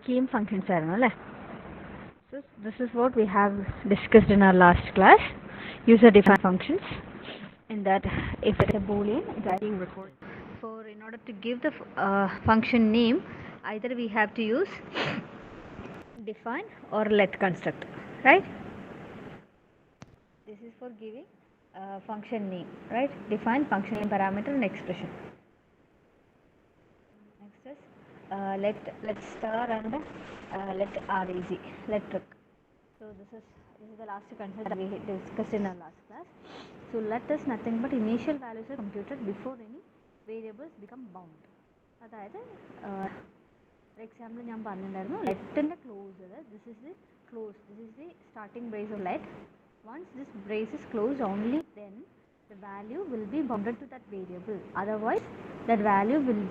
scheme functions ആയിരുന്നു അല്ലേ? So this is what we have discussed in our last class, user defined functions. In that, if it's a boolean, it is being recorded. For in order to give the function name, either we have to use define or let construct, right? This is for giving function name, right? Define function name, parameter and expression. Next is let star and let reg, let trick. So this is the last concept we discussed in our last class. So let is nothing but initial values are computed before any variables become bound. അതായത് for example ഞാൻ പറഞ്ഞിട്ടുണ്ടായിരുന്നു ലെറ്റിൻ്റെ close, this is the starting brace of let. Once this brace is closed, only then the value will be bounded to that variable. Otherwise that value will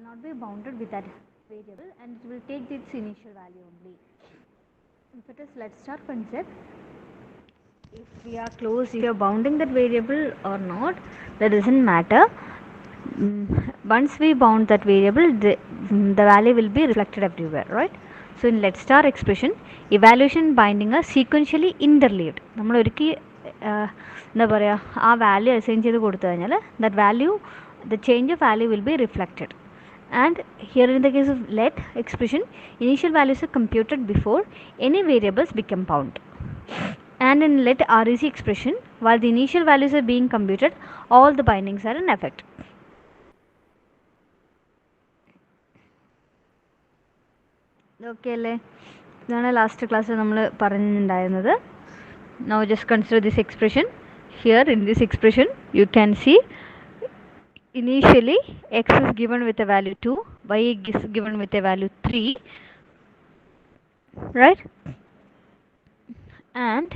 not be bounded with that variable and it will take its initial value only. If it is let star concept, if we are close, if you are bounding that variable or not, that doesn't matter. Once we bound that variable, the value will be reflected everywhere, right? So in let star expression, evaluation binding are sequentially interleaved. നമ്മൾ ഒരിക്കൽ എന്താ പറയുക, ആ value assign ചെയ്ത് കൊടുത്തു കഴിഞ്ഞാൽ that value, the change of value will be reflected. And here in the case of let expression, initial values are computed before any variables become bound. And in let rec expression, while the initial values are being computed, all the bindings are in effect. Okay അല്ലേ? ഇതാണ് last ക്ലാസ്സിൽ നമ്മൾ പറഞ്ഞിട്ടുണ്ടായിരുന്നത്. Now just consider this expression. Here in this expression you can see initially x is given with a value 2, y is given with a value 3, right? And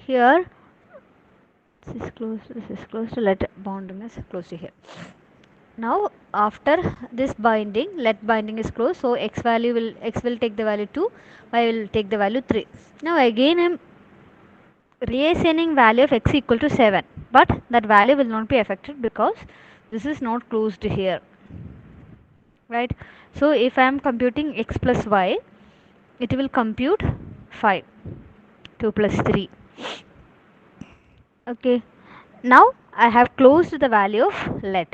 here this is close to let bounding is close to here. Now after this binding, let binding is closed, so x will take the value 2, y will take the value 3. Now again I am reassigning value of x equal to 7, but that value will not be affected because this is not closed here, right? So if I am computing x plus y, it will compute 5, 2 plus 3. Okay, now I have closed the value of let.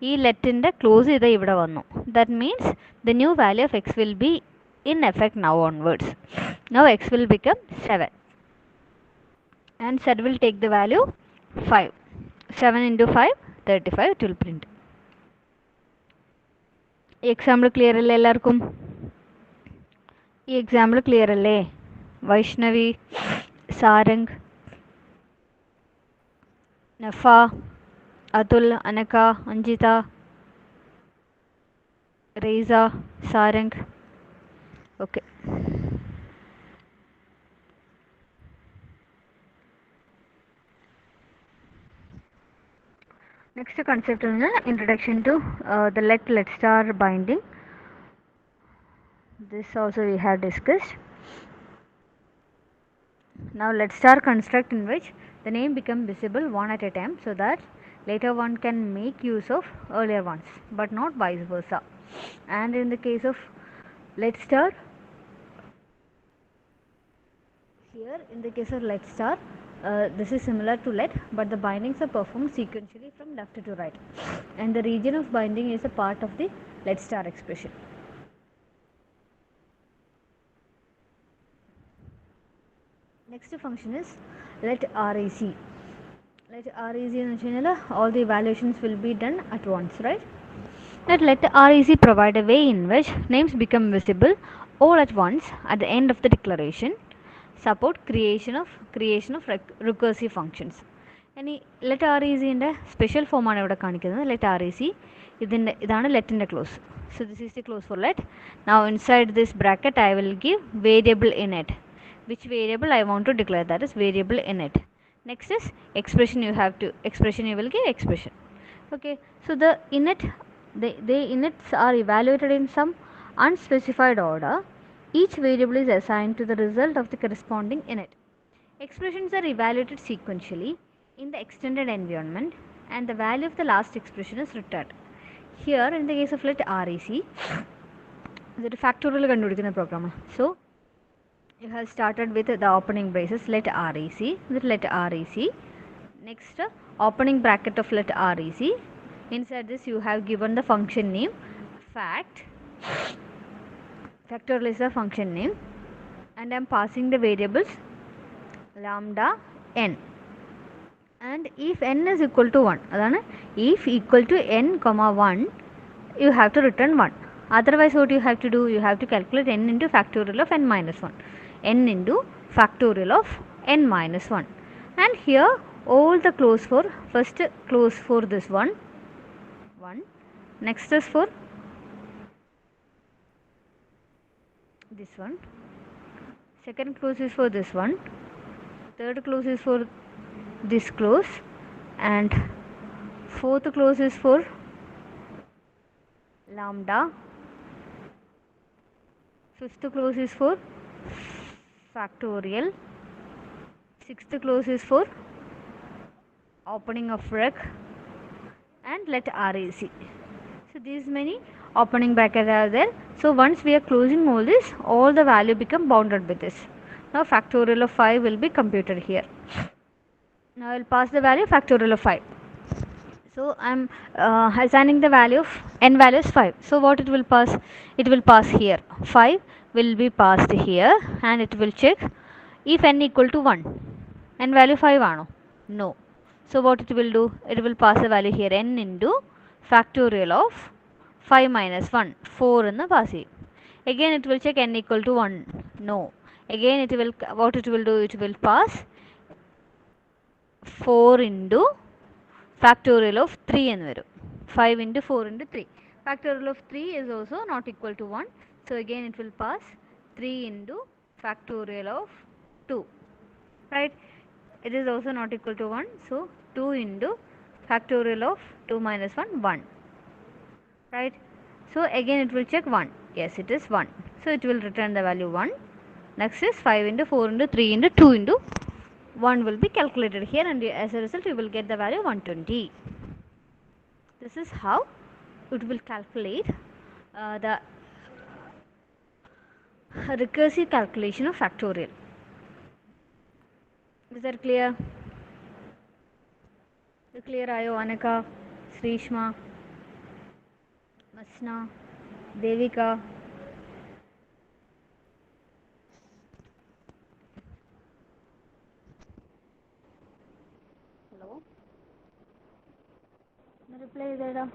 ഈ ലെറ്റിൻ്റെ close ചെയ്ത് ഇവിടെ വന്നു. That means the new value of x will be in effect now onwards. Now x will become 7 and z will take the value 5. 7 into 5, 35, it will print. ഈ example clear അല്ലേ എല്ലാവർക്കും? ഈ example clear അല്ലേ? Vaishnavi, Sarang, Nafa, Athul, Anaka, Anjitha, Reza, Sarang. Okay, next concept is introduction to the let star binding. This also we have discussed. Now let star construct in which the name become visible one at a time, so that later one can make use of earlier ones, but not vice versa. And in the case of let star, here in the case of let star, this is similar to let, but the bindings are performed sequentially from left to right, and the region of binding is a part of the let star expression. Next function is let rec. Let rec എന്ന് വെച്ച് കഴിഞ്ഞാൽ all the evaluations will be done at once, right? Let rec provide a way in which names become visible all at once at the end of the declaration. Support creation of recursive functions. ഇനി let rec special ഫോമാണ് ഇവിടെ കാണിക്കുന്നത്. let rec ഇതാണ് ലെറ്റിൻ്റെ close. So this is the close for let. Now inside this bracket I will give variable init. Which variable I want to declare, that is variable init. Next is expression, you will give expression. Okay, so the inits are evaluated in some unspecified order. Each variable is assigned to the result of the corresponding init. Expressions are evaluated sequentially in the extended environment and the value of the last expression is returned. Here in the case of let rec, ഇതൊരു factorial കണ്ടുപിടിക്കുന്ന പ്രോഗ്രാമാണ്. So you have started with the opening braces, let REC, let REC. Next, opening bracket of let REC. Inside this you have given the function name fact. Factorial is the function name, and I am passing the variables lambda n, and if n is equal to 1, adana if equal to n comma 1, you have to return 1. Otherwise what you have to do, you have to calculate n into factorial of n minus 1, n into factorial of n minus 1. And here all the close for, first close for this one, next is for this one, second close is for this one, third close is for this close, and fourth close is for lambda, fifth close is for factorial, sixth close is for opening of rec, and let REC. So these many opening brackets are there. So once we are closing all this, all the value become bounded with this. Now factorial of 5 will be computed here. Now I will pass the value factorial of 5. So I am assigning the value of n value is 5. So what it will pass? It will pass here. 5 will be passed here, and it will check if n equal to 1. N value 5 aano? No. So what it will do? It will pass the value here, n into factorial of 5 minus 1, 4 in the pass. Again it will check n equal to 1. No. Again it will, what it will do? It will pass 4 into factorial of 3 എന്ന് വരും. 5 into 4 into 3. Factorial of 3 is also not equal to 1. So again it will pass 3 into factorial of 2. Right? It is also not equal to 1. So 2 into factorial of 2 minus 1, 1. Right? So again it will check 1. Yes, it is 1. So it will return the value 1. Next is 5 into 4 into 3 into 2 into 1 will be calculated here, and as a result you will get the value 120. This is how it will calculate the recursive calculation of factorial. Is that clear? Clear ayo Anaka, Srishma, Masna, Devika? Hello? No reply there.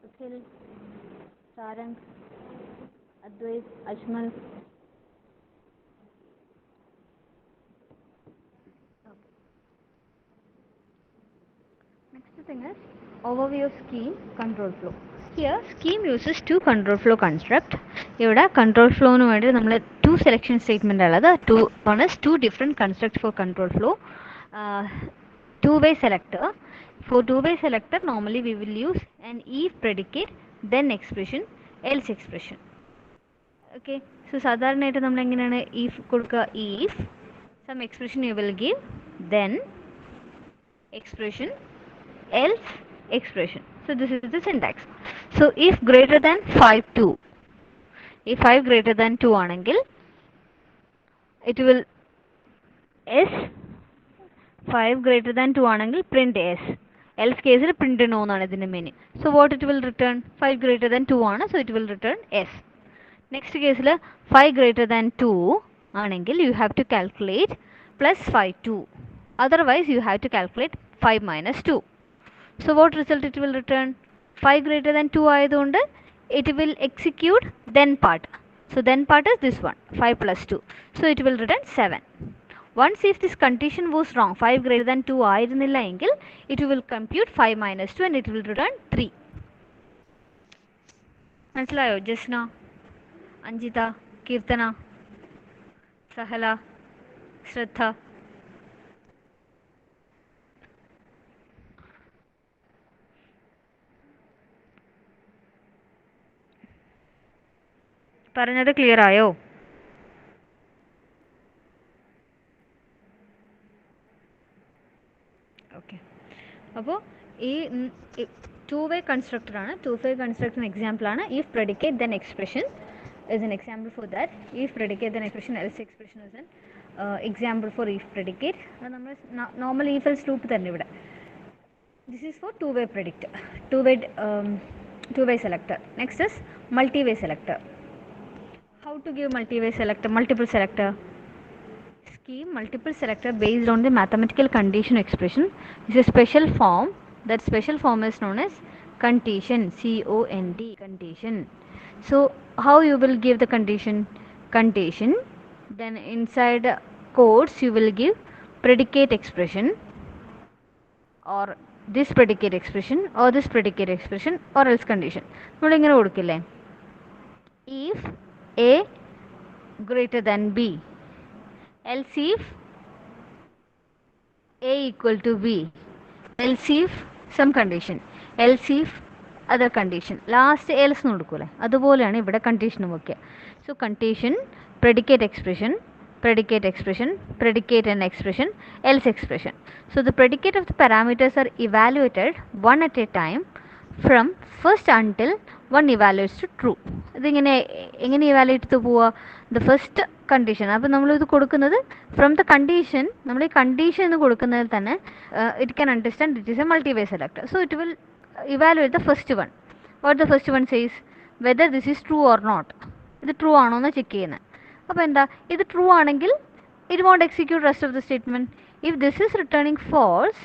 Akhil, Sarang, Advait, Ajmal. Next thing is overview of scheme, control flow. Here scheme uses two control flow construct. Here control flow nu vendi nammal two selection statement allathu, one is two different constructs for control flow. Two-way selector. For two-way selector normally we will use an if predicate, then expression, else expression. Okay, so സാധാരണയായിട്ട് നമ്മൾ എങ്ങനെയാണ് if കൊടുക്കുക? If some expression you will give, then expression, else expression. So this is the syntax. So if greater than 5 2, if 5 greater than 2 ആണെങ്കിൽ it will s, 5 greater than 2 ആണെങ്കിൽ print s, else case print no എന്നാണ് ഇതിന്റെ meaning. So what it will return? 5 greater than 2 ആണ്, so it will return s. Next case 5 greater than 2 ആണെങ്കിൽ you have to calculate plus 5 2, otherwise you have to calculate 5 minus 2. So what result it will return? 5 greater than 2 ആയതുകൊണ്ട് it will execute then part. So then part is this one, 5 plus 2. So it will return 7. Once if this condition was wrong, 5 greater than 2 ആയിരുന്നില്ല എങ്കിൽ it will compute 5 minus 2 and it will return 3. മനസ്സിലായോ? ജസ്ന, അഞ്ജിത, കീർത്തന, സഹല, ശ്രദ്ധ. പറഞ്ഞത് clear ആയോ? Okay, അപ്പോൾ ഈ two-way constructor ആണ്. Two-way constructor example ആണ് if predicate then expression is an example for that. If predicate then expression, else expression is an example for if predicate. അത് നമ്മൾ normal if else loop തന്നെ ഇവിടെ. This is for two-way predict, two-way selector. Next is multi-way selector. How to give multi-way selector, multiple selector? Scheme multiple selector based on the mathematical condition expression is a special form. That special form is known as condition, COND, condition. So how you will give the condition? Then inside quotes you will give predicate expression, or this predicate expression, or this predicate expression, or else condition. നമ്മൾ ഇങ്ങനെ കൊടുക്കില്ലേ, if A greater than B, else if A equal to B, else if some condition, else if other condition, last else എന്ന് കൊടുക്കൂലേ, അതുപോലെയാണ് ഇവിടെ കണ്ടീഷനും ഒക്കെ. So condition, predicate expression, predicate expression, predicate and expression, else expression. So the predicate of the parameters are evaluated one at a time from first until one evaluates to true. ഇതിങ്ങനെ എങ്ങനെ evaluate ചെയ്ത് പോവുക? The first condition. അപ്പോൾ നമ്മളിത് കൊടുക്കുന്നത് from the condition, നമ്മൾ ഈ condition എന്ന് കൊടുക്കുന്നതിൽ തന്നെ it can understand it is a multiway selector. So it will evaluate the first one. What the first one says? Whether this is true or not. ഇത് true ആണോ എന്ന് check ചെയ്യുന്നത്. അപ്പോൾ എന്താ, ഇത് ട്രൂ ആണെങ്കിൽ it won't execute rest of the statement. If this is returning false,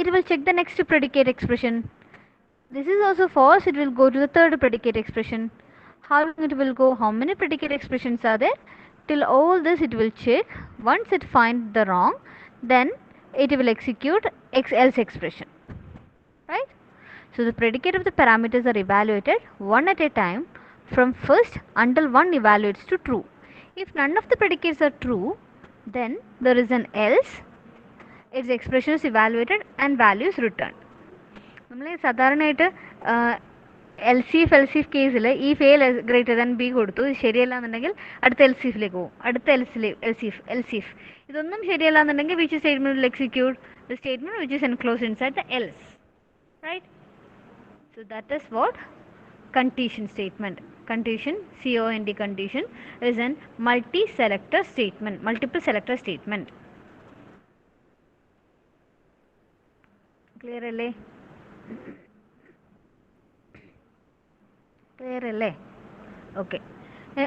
it will check the next predicate expression. This is also false, it will go to the third predicate expression. How long it will go? How many predicate expressions are there? Till all this it will check. Once it finds the wrong, then it will execute else expression. Right? So the predicate of the parameters are evaluated one at a time from first until one evaluates to true. If none of the predicates are true, then there is an else. Its expression is evaluated and value is returned. നമ്മൾ സാധാരണയായിട്ട് else if കേസിൽ ഈ ഫെ greater than B കൊടുത്തു, ഇത് ശരിയല്ല എന്നുണ്ടെങ്കിൽ അടുത്ത എൽസീഫിലേക്ക് പോകും, അടുത്ത എൽസീഫ് ഇതൊന്നും ശരിയല്ല എന്നുണ്ടെങ്കിൽ which statement will execute the statement which is enclosed inside the else. Right? So that is what condition statement. Condition, COND condition is an multi-selector statement, multiple selector statement. Clear അല്ലേ? Clear അല്ലേ? Okay.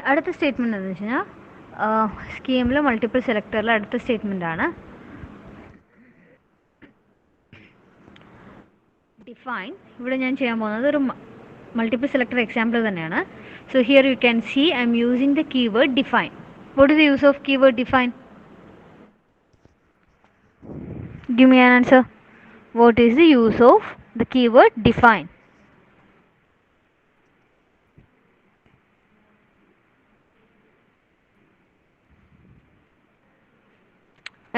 അടുത്ത statement എന്ന് വെച്ച് കഴിഞ്ഞാൽ സ്കീമിൽ multiple സെലക്ടറിൽ അടുത്ത statement ആണ് define. ഇവിടെ ഞാൻ ചെയ്യാൻ പോകുന്നത് ഒരു മൾട്ടിപ്പിൾ സെലക്ടർ എക്സാമ്പിൾ തന്നെയാണ്. So here you can see I'm using the keyword define. What is the use of keyword define? Give me an answer. What is the use of the keyword define?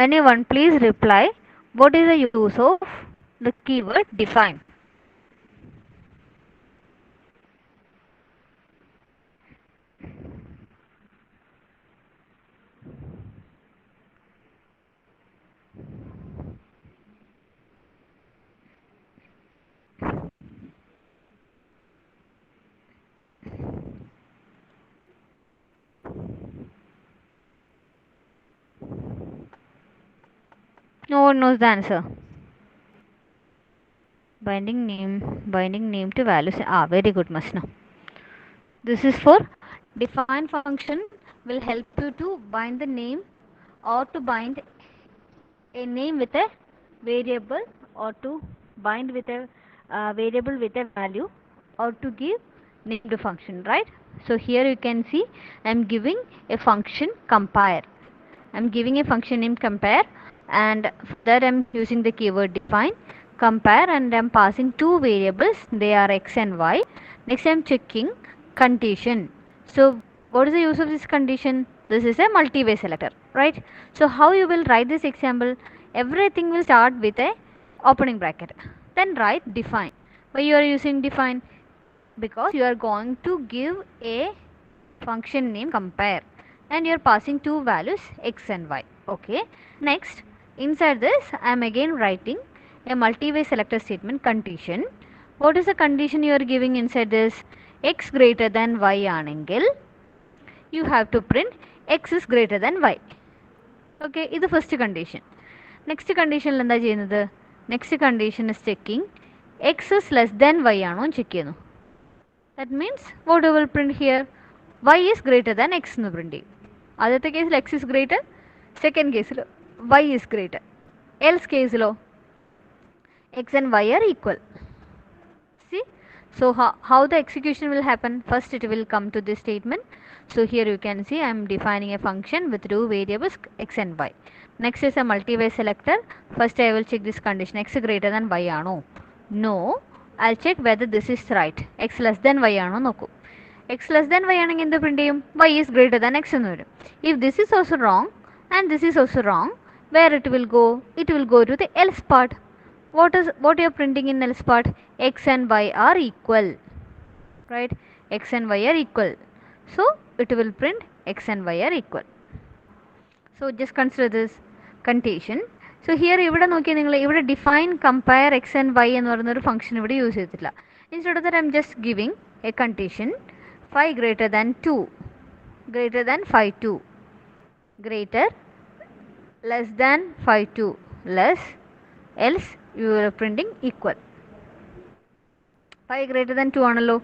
Anyone please reply. What is the use of the keyword define? No one knows the answer. Binding name to values. Very good, Masna. This is for define function will help you to bind the name or to bind a name with a variable, or to bind with a variable with a value, or to give name to function, right? So here you can see I am giving a function compare. I am giving a function name compare, and for that I am using the keyword define, compare, and I am passing two variables, they are x and y. Next I am checking condition. So what is the use of this condition? This is a multi-way selector, right? So how you will write this example? Everything will start with a opening bracket, then write define. Why you are using define? Because you are going to give a function name compare, and you are passing two values x and y. Okay. Next, inside this I am again writing a multi-way selector statement condition. What is the condition you are giving inside this? X greater than y ആണെങ്കിൽ you have to print x is greater than y. Okay, ഇത് first condition. Next condition എന്താ ചെയ്യുന്നത്? Next condition is checking x is less than y ആണോ check ചെയ്യുന്നു. That means what you will print here? Y is greater than x എന്ന് print ചെയ്യും. ആദ്യത്തെ കേസിൽ x is greater, second കേസിൽ y is greater. Else കേസിലോ x and y are equal. See? So how the execution will happen? First it will come to this statement. So here you can see I am defining a function with two variables x and y. Next is a multi-way selector. First I will check this condition, x greater than y ആണോ? No. I'll check whether this is right. X less than y ആണോ നോക്കൂ. X less than y ആണെങ്കിൽ എന്ത് print ചെയ്യും? Y is greater than x എന്ന് വരും. If this is also wrong and this is also wrong, where it will go? It will go to the else part. What you are printing in else part? X and y are equal, right? X and y are equal, so it will print x and y are equal. So just consider this condition. So here ഇവിടെ നോക്കിയാൽ നിങ്ങൾ ഇവിടെ define compare x and y എന്ന് പറയുന്ന ഒരു function ഇവിടെ use ചെയ്തിട്ടില്ല. Instead of that I am just giving a condition 5 greater than 2, greater than 5 2, greater less than 5 2, less, else you are printing equal. 5 greater than 2 ആണല്ലോ,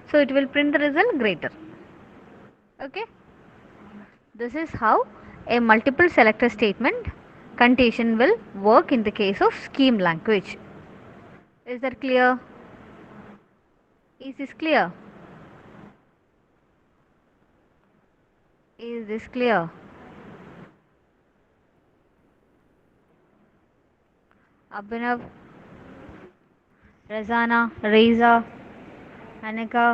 so it will print the result greater. Okay, this is how a multiple selector statement condition will work in the case of scheme language. Is that clear? Is this clear? Is this clear? Abhinav, Razana, Reza, Anika,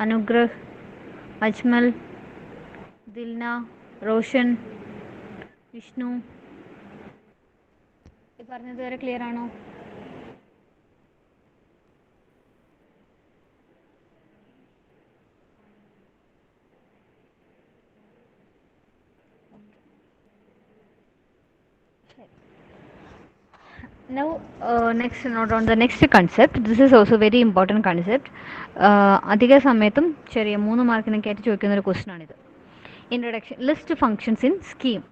Anugrah, Ajmal, Dilna, Roshan, Vishnu. ഈ പറഞ്ഞത് വരെ clear ആണോ? Now next note on the next concept. This is also very important concept. അധിക സമയത്തും ചെറിയ 3 മാർക്കിനൊക്കെ ആയിട്ട് ചോദിക്കുന്ന ഒരു ക്വസ്റ്റ്യൻ ആണിത്. Introduction, list functions in scheme.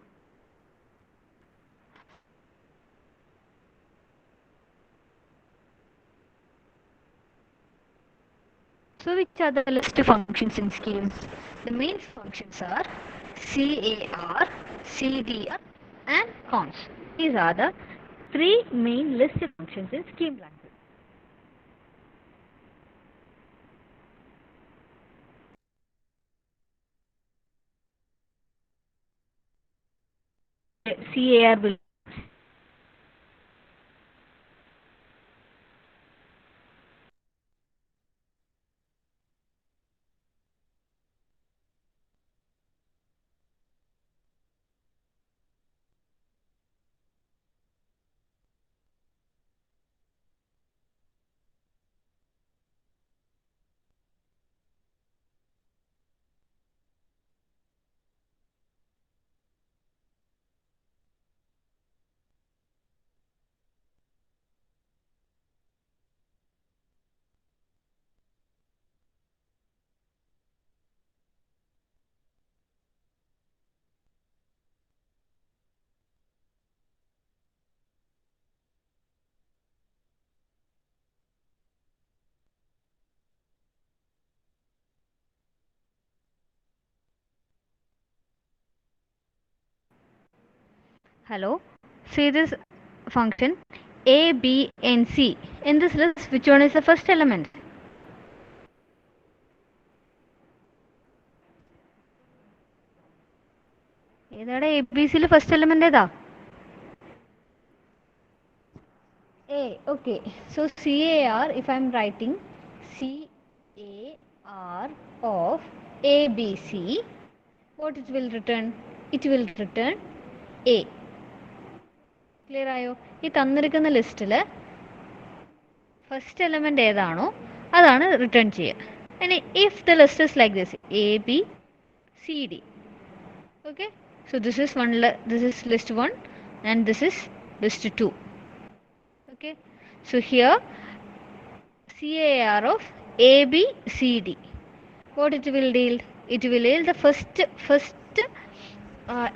So which are the list functions in schemes? The main functions are CAR, CDR and cons. These are the three main list functions in scheme language. CAR will Hello, see this function A, B and C. In this list, which one is the first element? ഏതാണ് ABCയിൽ first element ഏതാ? A. Okay, so CAR, if I am writing CAR of ABC, what it will return? It will return A. Clear ആയോ? ഈ തന്നിരിക്കുന്ന ലിസ്റ്റിൽ first element ഏതാണോ അതാണ് return ചെയ്യുക. ഇനി if the list is like this ABCD. Okay, so this is list 1 and this is list 2. Okay, so here CAR of ABCD. What it will yield? It will yield the first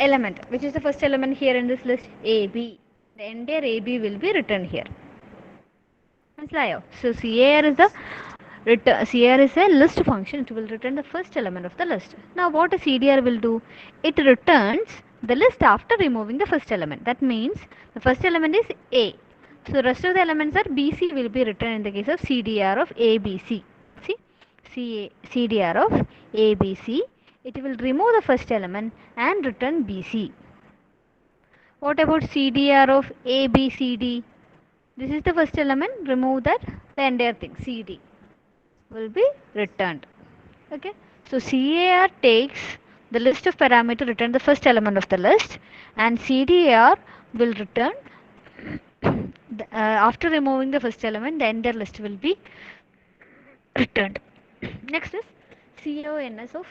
element. Which is the first element here in this list? AB. The entire AB will be written here. So CAR is a list function. It will return the first element of the list. Now what a CDR will do? It returns the list after removing the first element. That means the first element is A. So the rest of the elements are BC will be written in the case of CDR of ABC. See, CDR of ABC. It will remove the first element and return BC. What about CDR of ABCD? This is the first element. Remove that. The entire thing CD will be returned. Okay. So CAR takes the list of parameter, return the first element of the list, and CDR will return after removing the first element, the entire list will be returned. Next is CONS of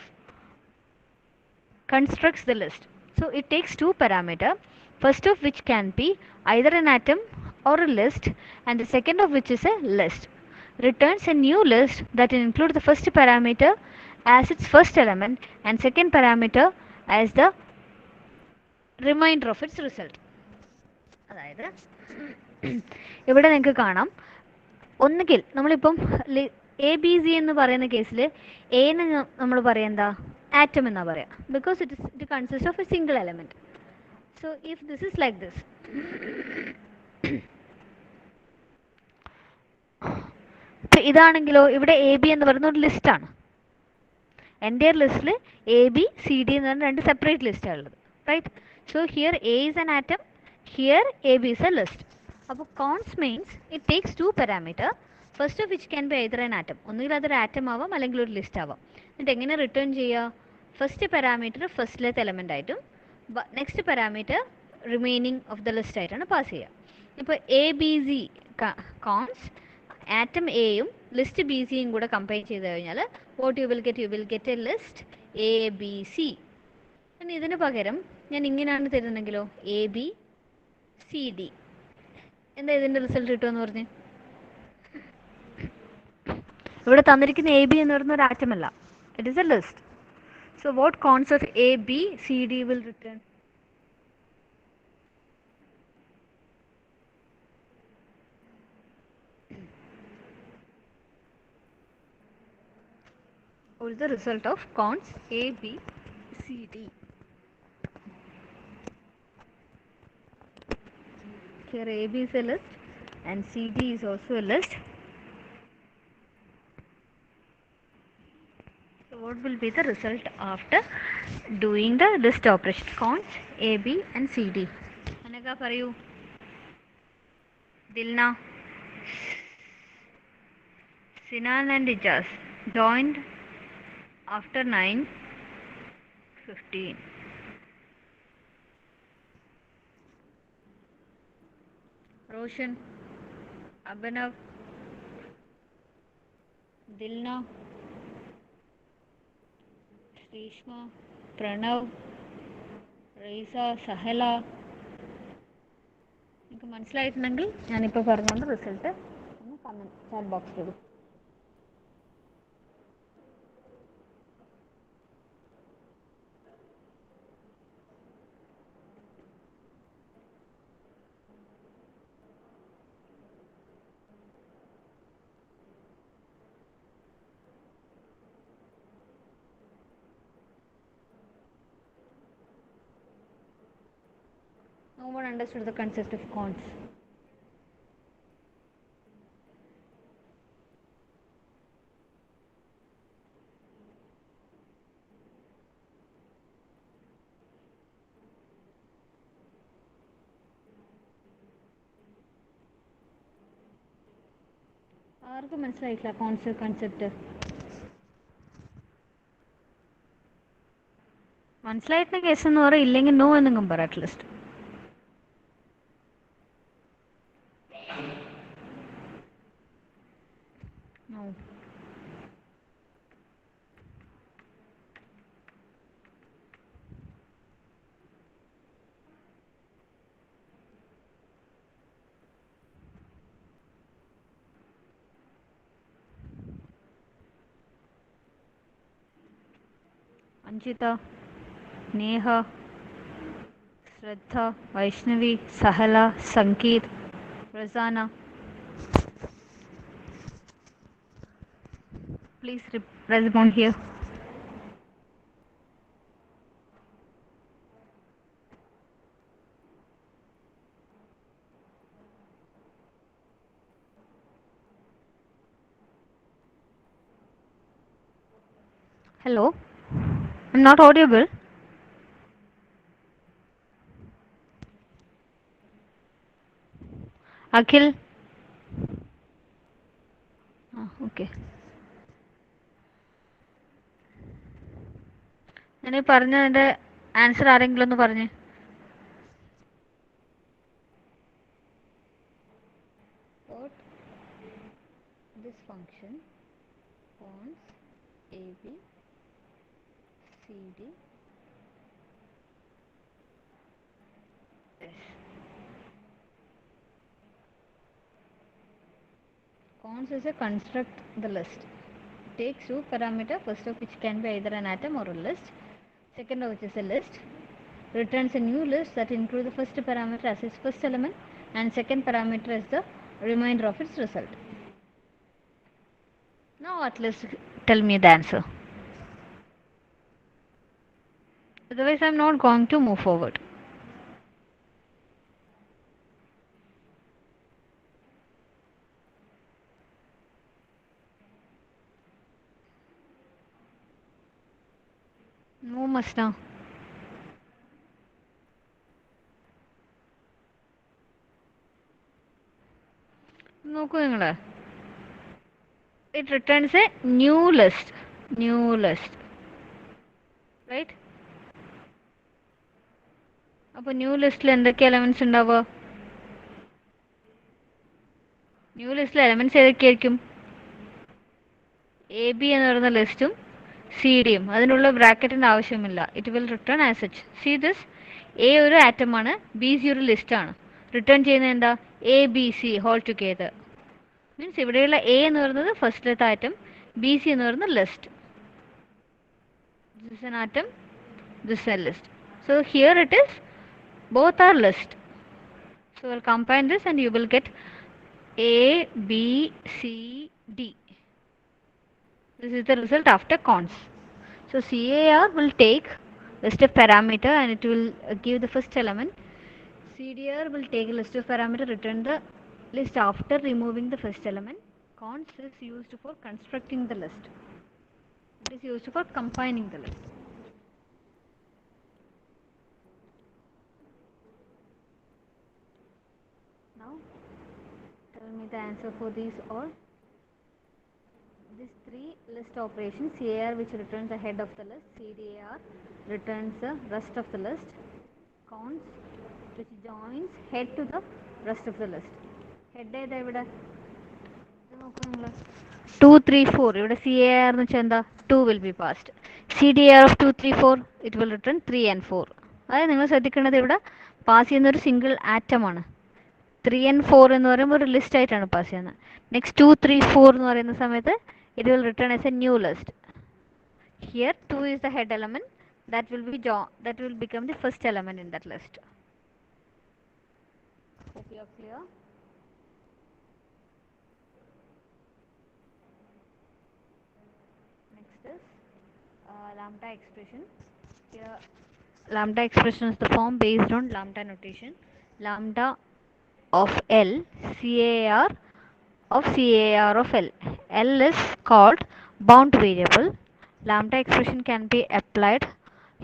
constructs the list. So it takes two parameter, first of which can be either an atom or a list, and the second of which is a list. Returns a new list that will include the first parameter as its first element and second parameter as the remainder of its result. അതായത് ഇവിടെ നിങ്ങൾക്ക് കാണാം, ഒന്നുകിൽ നമ്മളിപ്പം ABC എന്ന് പറയുന്ന കേസിൽ എന്ന് നമ്മൾ പറയാം എന്താ, ആറ്റം എന്നാ പറയാം, because it consist of A single element. So if this is like this, ഇപ്പം ഇതാണെങ്കിലോ ഇവിടെ AB എന്ന് പറയുന്ന ഒരു ലിസ്റ്റാണ്. എൻ്റെ ലിസ്റ്റിൽ ABCD എന്ന് പറഞ്ഞ രണ്ട് സെപ്പറേറ്റ് ലിസ്റ്റാണ് ഉള്ളത്, right? So here A is an atom, here AB is a list. അപ്പോൾ cons means it takes two parameter, first of which can be either an atom, ഒന്നുകിൽ അതൊരു ആറ്റം ആവാം അല്ലെങ്കിൽ ഒരു ലിസ്റ്റ് ആവാം. എന്നിട്ട് എങ്ങനെ റിട്ടേൺ ചെയ്യുക? ഫസ്റ്റ് പാരാമീറ്റർ ഫസ്റ്റിലത്തെ എലമെൻ്റ് ആയിട്ടും next parameter remaining of the list ആയിട്ടാണ് പാസ് ചെയ്യുക. ഇപ്പോൾ ABC കോൺസ് ആറ്റം എയും ലിസ്റ്റ് ബി സിയും കൂടെ കമ്പൈൻ ചെയ്ത് കഴിഞ്ഞാൽ what you will get A list ABC. ഇനി ഇതിന് പകരം ഞാൻ ഇങ്ങനെയാണ് തരുന്നെങ്കിലോ, ABCD, എന്താ ഇതിൻ്റെ റിസൾട്ട് കിട്ടുമെന്ന് പറഞ്ഞ്? ഇവിടെ തന്നിരിക്കുന്ന AB എന്ന് പറയുന്ന ഒരു ആറ്റം അല്ല, it is A list. So what concept ABCD will return? What is the result of cons ABCD? Here AB is a list and CD is also a list. So what will be the result after doing the list operation? Cons AB and CD. Anaka parayu. Dilna, Sinan and Ijaz joined after 9:15. Roshan, Abhinav, Dilna, Shrishma, Pranav, Raisa, Sahela. നിങ്ങൾക്ക് മനസ്സിലായിട്ടുണ്ടെങ്കിൽ ഞാനിപ്പോൾ പറഞ്ഞുകൊണ്ട് result ഒന്ന് comment chat ബോക്സിൽ ഇടും. No one understood the concept of cons. ആർക്കും മനസ്സിലായിട്ടില്ല concept? മനസ്സിലായിട്ടുള്ള case എന്ന് പറയും, ഇല്ലെങ്കിൽ നോ എന്നെങ്കിലും പറ at least. No. Anjita, Neha, Shraddha, Vaishnavi, Sahala, Sankeet, Razana. Please respond here. Hello, I'm not audible. Akhil. Okay. ഞാൻ പറഞ്ഞതിന്റെ ആൻസർ ആരെങ്കിലും ഒന്ന് പറഞ്ഞേ. What this function cons AB CD S. Cons is a construct the list. Takes two parameter, first of which can be either an atom or a list. Second of which is a list. Returns a new list that includes the first parameter as its first element and second parameter as the remainder of its result. Now at least tell me the answer. Otherwise I am not going to move forward. No must now. നോക്കൂ നിങ്ങൾ. It returns a new list. New list. Right? അപ്പോൾ new ലിസ്റ്റിൽ എന്തൊക്കെ elements ഉണ്ടാവുക? New ലിസ്റ്റിൽ elements ഏതൊക്കെയായിരിക്കും? A B എന്ന് പറയുന്ന ലിസ്റ്റും സി ഡിയും. അതിനുള്ള ബ്രാക്കറ്റിൻ്റെ ആവശ്യമില്ല. It will return as such. See this, A ഒരു ആറ്റമാണ്, ബി സി ഒരു ലിസ്റ്റാണ്. റിട്ടേൺ ചെയ്യുന്നത് എന്താ? A B C whole together. Means ഇവിടെയുള്ള എ എന്ന് പറയുന്നത് ഫസ്റ്റിലത്തെ ആറ്റം, ബി സി എന്ന് പറയുന്നത് list. This is an atom, this is a list. So here it is, both are list. So we'll combine this and you will get A, B, C, D. This is the result after cons. So CAR will take list of parameter and it will give the first element. CDR will take a list of parameter, return the list after removing the first element. Cons is used for constructing the list. It is used for combining the list. Now tell me the answer for these all. These three list operations, CAR which returns the head of the list, CDAR returns the rest of the list, cons which joins head to the rest of the list. Head ഏതാ ഇവിടെ? ഇത് നോക്കൂ നിങ്ങൾ. 2 3 4 ഇവിടെ CAR എന്ന് വെച്ചാൽ എന്താ? 2 will be passed. CDAR of 2 3 4 it will return 3 and 4. അതായത് നിങ്ങൾ ശ്രദ്ധിക്കേണ്ടത് ഇവിടെ പാസ് ചെയ്യുന്ന ഒരു സിംഗിൾ ആറ്റമാണ്. 3 and 4 എന്ന് പറയുമ്പോൾ ഒരു ലിസ്റ്റ് ആയിട്ടാണ് പാസ് ചെയ്യുന്നത്. നെക്സ്റ്റ് 2 3 4 എന്ന് പറയുന്ന സമയത്ത് it will return as a new list. Here 2 is the head element that will become the first element in that list. Hope you are clear. Next is lambda expression. Here lambda expression is the form based on lambda notation. Lambda of L, CAR of CAR of L. L is called bound variable. Lambda expression can be applied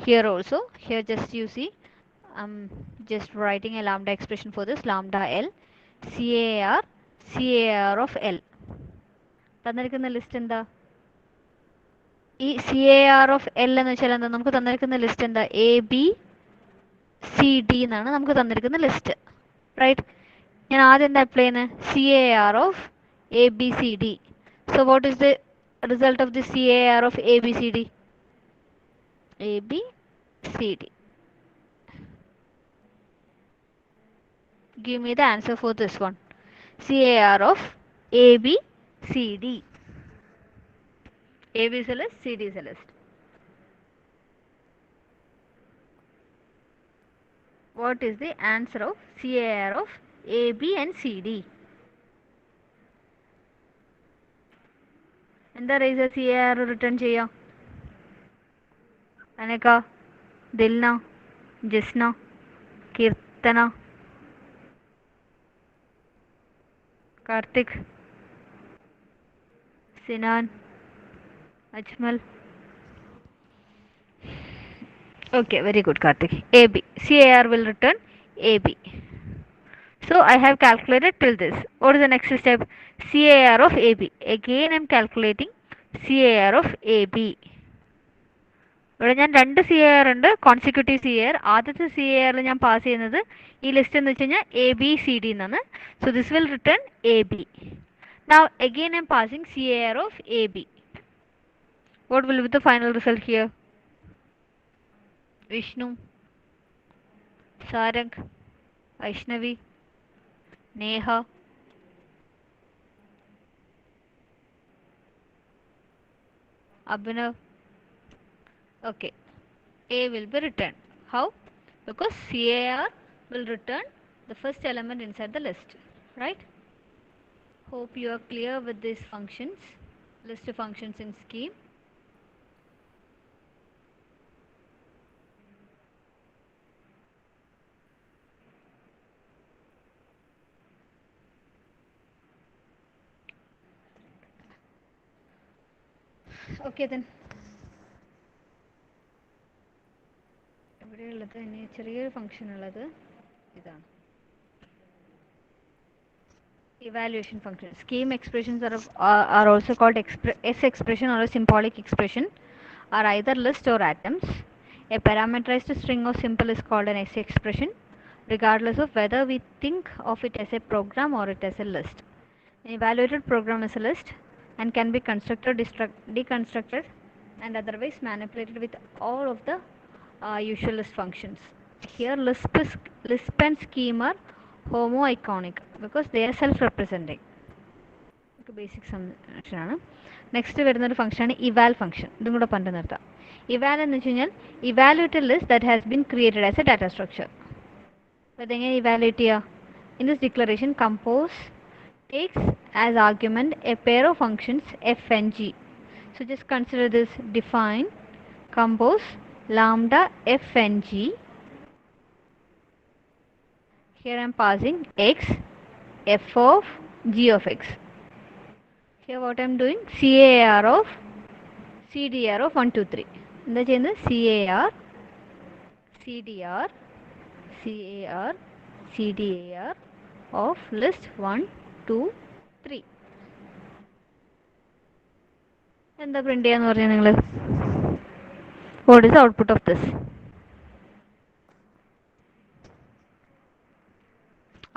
here also. Here just you see, I'm just writing a lambda expression for this. Lambda L, CAR, CAR of L. തന്നിരിക്കുന്ന list എന്താ? ഈ CAR of L എന്ന് വെച്ചാൽ എന്താ? നമുക്ക് തന്നിരിക്കുന്ന list എന്താ? A B C D എന്നാണ് നമുക്ക് തന്നിരിക്കുന്ന ലിസ്റ്റ്. റൈറ്റ്? ഞാൻ ആദ്യം എന്താ അപ്ലൈ ചെയ്യുന്നത്? CAR of A, B, C, D. So what is the result of the CAR of A, B, C, D? A, B, C, D. Give me the answer for this one. CAR of A, B, C, D. A, B is a list, C, D is a list. What is the answer of CAR of AB and CD? എന്താ raise CAR return ചെയ്യാം? അനക, Dilna, Jisna, Keerthana, Karthik, Sinan, Ajmal. Okay, very good, Karthik. AB. CAR will return AB. So I have calculated till this. What is the next step? CAR of AB. Again I am calculating CAR of AB. ഇവിടെ ഞാൻ രണ്ട് CAR ഉണ്ട്, consecutive CAR. ആദ്യത്തെ CAR ഞാൻ pass ചെയ്യുന്നത് ഈ list എന്ന് വെച്ച് കഴിഞ്ഞാൽ ABCD എന്നാണ്. So this will return AB. Now again I am passing CAR of AB. What will be the final result here? Vishnu, Sarang, Vaishnavi, Neha, Abhinav. Okay, A will be returned. How? Because CAR will return the first element inside the list, right? Hope you are clear with these functions, list functions in scheme. Okay then. ഇവിടെയുള്ളത് ഇനി ചെറിയൊരു function ഉള്ളത് ഇതാണ്. Evaluation function. Scheme expressions are also called S expression or a symbolic expression, are either list or atoms. A parameterized string or symbol is called an S expression, regardless of whether we think of it as a program or it as a list. An evaluated program is a list and can be constructed, deconstructed, and otherwise manipulated with all of the usual list functions. Here Lisp and scheme are homoiconic because they are self-representing. Basic function ആണ്. Next വരുന്നൊരു ഫംഗ്ഷനാണ് ഇവാൽ function. ഇതും കൂടെ പണ്ട് നിർത്താം. ഇവാൽ എന്ന് വെച്ച് കഴിഞ്ഞാൽ evaluated list that has been created as A data structure. അപ്പോൾ ഇതെങ്ങനെ ഇവാലുവേറ്റ് ചെയ്യുക? In this declaration compose takes as argument a pair of functions f and g. So just consider this: define, compose lambda f and g. Here I am passing x, f of g of x. Here what I am doing? CAR of CDR of 1, 2, 3. എന്താ ചെയ്യുന്നത്? CAR, CDR, CAR, CDAR of list 1, 2, 3. എന്താ print ചെയ്യാന്ന് പറഞ്ഞാൽ നിങ്ങൾ? What is the output of this?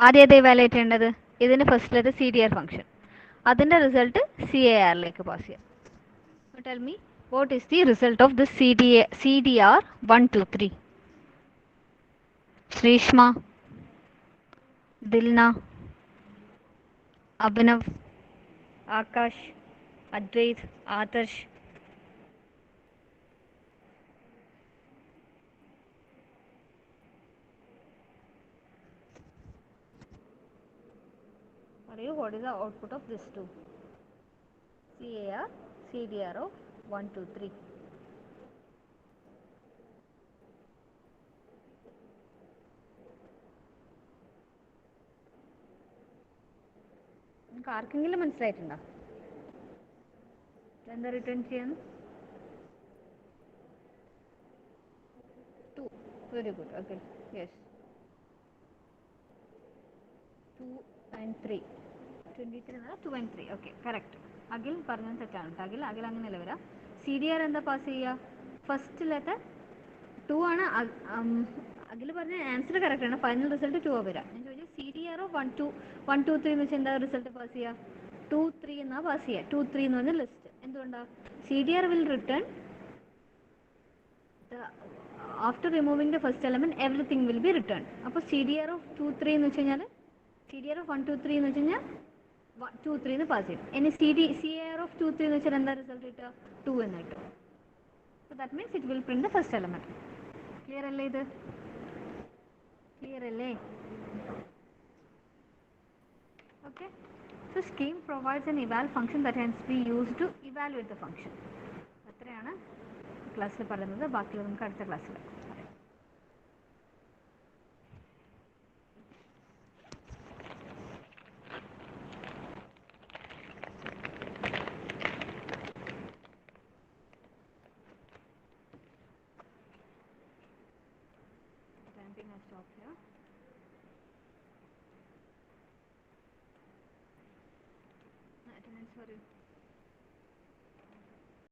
ആദ്യം ഏത് evaluate ചെയ്യേണ്ടത്? ഇതിന് ഫസ്റ്റിലത്തെ CDR ഫംഗ്ഷൻ, അതിൻ്റെ റിസൾട്ട് CARലേക്ക് പാസ് ചെയ്യാം. Tell me, what is the result of this CDR 1, 2, 3? Shrishma, Dilna, Abhinav, Akash, Advait, Adarsh. What is the output of this two? CAR, CDR of 1, 2, 3. നിങ്ങൾക്ക് ആർക്കെങ്കിലും മനസ്സിലായിട്ടുണ്ടോ എന്താ return ചെയ്യാൻ? 2. Very good. Okay, yes. 2 and 3. 23 എന്നല്ല, 2 and 3. Okay, correct. Akhil പറഞ്ഞത് തെറ്റാണ്. അഖിൽ അങ്ങനെയല്ല വരാം. CDR എന്താ പാസ് ചെയ്യുക? ഫസ്റ്റിലത്തെ 2 ആണ്. അഖിൽ പറഞ്ഞ ആൻസർ കറക്റ്റ് ആണ്. ഫൈനൽ റിസൾട്ട് 2 വരാം. ഞാൻ ചോദിച്ചത് CDR ഓഫ് 1, 2, 3 എന്ന് വെച്ചാൽ എന്താ റിസൾട്ട് പാസ് ചെയ്യുക? 2, 3 എന്നാ പാസ് ചെയ്യുക. 2, 3 എന്ന് പറഞ്ഞ ലിസ്റ്റ്. എന്തുകൊണ്ടാണ്? CDR will return after removing the first element everything will be return. അപ്പോൾ CDR ഓഫ് 2, 3 എന്ന് വെച്ച് കഴിഞ്ഞാൽ CDR ഓഫ് 1, 2, 3 എന്ന് വെച്ച് കഴിഞ്ഞാൽ 2, 3 എന്ന് പാസ് ചെയ്യും. ഇനി CAR ഓഫ് 2, 3 എന്ന് വെച്ചാൽ എന്താ റിസൾട്ട് കിട്ടുക? 2 എന്ന് കിട്ടും. So that means it will print the first element. Clear അല്ലേ ഇത്? Clear അല്ലേ? Okay. So scheme provides an eval function that can be used to evaluate the function. അത്രയാണ് ക്ലാസ്സിൽ പറയുന്നത്. ബാക്കിയുള്ളത് നമുക്ക് അടുത്ത ക്ലാസ്സിൽ പറയാം. Stamping has stopped here. Attendance for you.